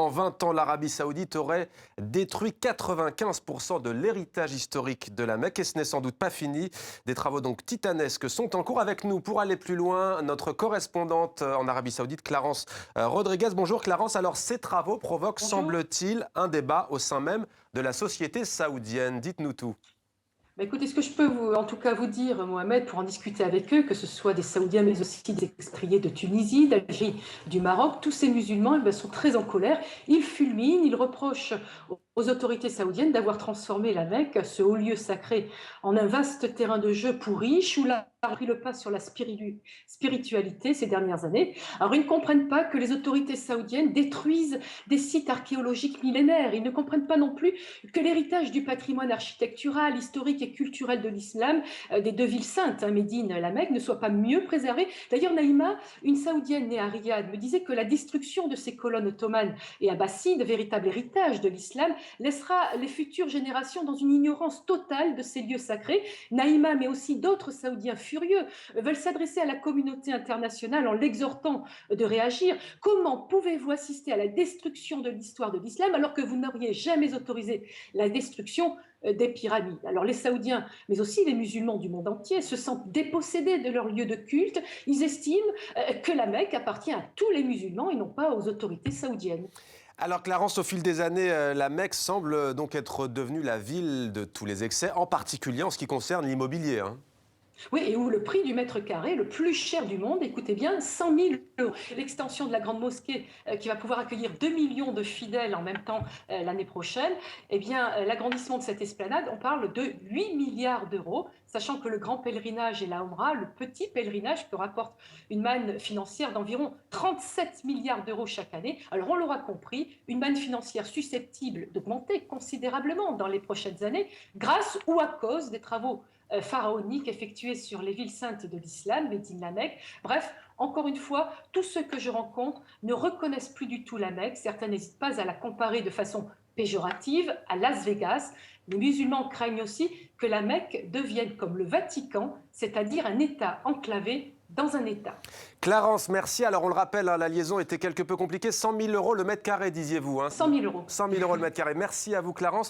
En 20 ans, l'Arabie Saoudite aurait détruit 95% de l'héritage historique de la Mecque et ce n'est sans doute pas fini. Des travaux donc titanesques sont en cours. Avec nous pour aller plus loin, notre correspondante en Arabie Saoudite, Clarence Rodriguez. Bonjour Clarence. Alors ces travaux provoquent, Bonjour. semble-t-il, un débat au sein même de la société saoudienne. Dites-nous tout. Bah, écoutez, ce que je peux en tout cas vous dire, Mohamed, pour en discuter avec eux, que ce soit des Saoudiens, mais aussi des expatriés de Tunisie, d'Algérie, du Maroc, tous ces musulmans sont très en colère. Ils fulminent, ils reprochent aux autorités saoudiennes d'avoir transformé la Mecque, ce haut lieu sacré, en un vaste terrain de jeu pour riches, où l'art a pris le pas sur la spiritualité ces dernières années. Alors, ils ne comprennent pas que les autorités saoudiennes détruisent des sites archéologiques millénaires. Ils ne comprennent pas non plus que l'héritage du patrimoine architectural, historique et culturel de l'islam, des deux villes saintes, Médine et la Mecque, ne soit pas mieux préservé. D'ailleurs, Naïma, une Saoudienne née à Riyad, me disait que la destruction de ces colonnes ottomanes et abbassides, véritable héritage de l'islam, laissera les futures générations dans une ignorance totale de ces lieux sacrés. Naïma, mais aussi d'autres Saoudiens furieux, veulent s'adresser à la communauté internationale en l'exhortant de réagir. Comment pouvez-vous assister à la destruction de l'histoire de l'islam alors que vous n'auriez jamais autorisé la destruction des pyramides? Alors les Saoudiens, mais aussi les musulmans du monde entier, se sentent dépossédés de leur lieu de culte. Ils estiment que la Mecque appartient à tous les musulmans et non pas aux autorités saoudiennes. Alors Clarence, au fil des années, la Mecque semble donc être devenue la ville de tous les excès, en particulier en ce qui concerne l'immobilier, hein. Oui, et où le prix du mètre carré, le plus cher du monde, écoutez bien, 100 000 euros. L'extension de la grande mosquée qui va pouvoir accueillir 2 millions de fidèles en même temps l'année prochaine, eh bien, l'agrandissement de cette esplanade, on parle de 8 milliards d'euros, sachant que le grand pèlerinage et la Omra, le petit pèlerinage, que rapporte une manne financière d'environ 37 milliards d'euros chaque année. Alors, on l'aura compris, une manne financière susceptible d'augmenter considérablement dans les prochaines années, grâce ou à cause des travaux pharaonique effectuée sur les villes saintes de l'islam, Médine la Mecque. Bref, encore une fois, tous ceux que je rencontre ne reconnaissent plus du tout la Mecque. Certains n'hésitent pas à la comparer de façon péjorative à Las Vegas. Les musulmans craignent aussi que la Mecque devienne comme le Vatican, c'est-à-dire un État enclavé dans un État. Clarence, merci. Alors on le rappelle, hein, la liaison était quelque peu compliquée. 100 000 euros le mètre carré, disiez-vous, hein. 100 000 euros. 100 000 euros le mètre carré. Merci à vous, Clarence.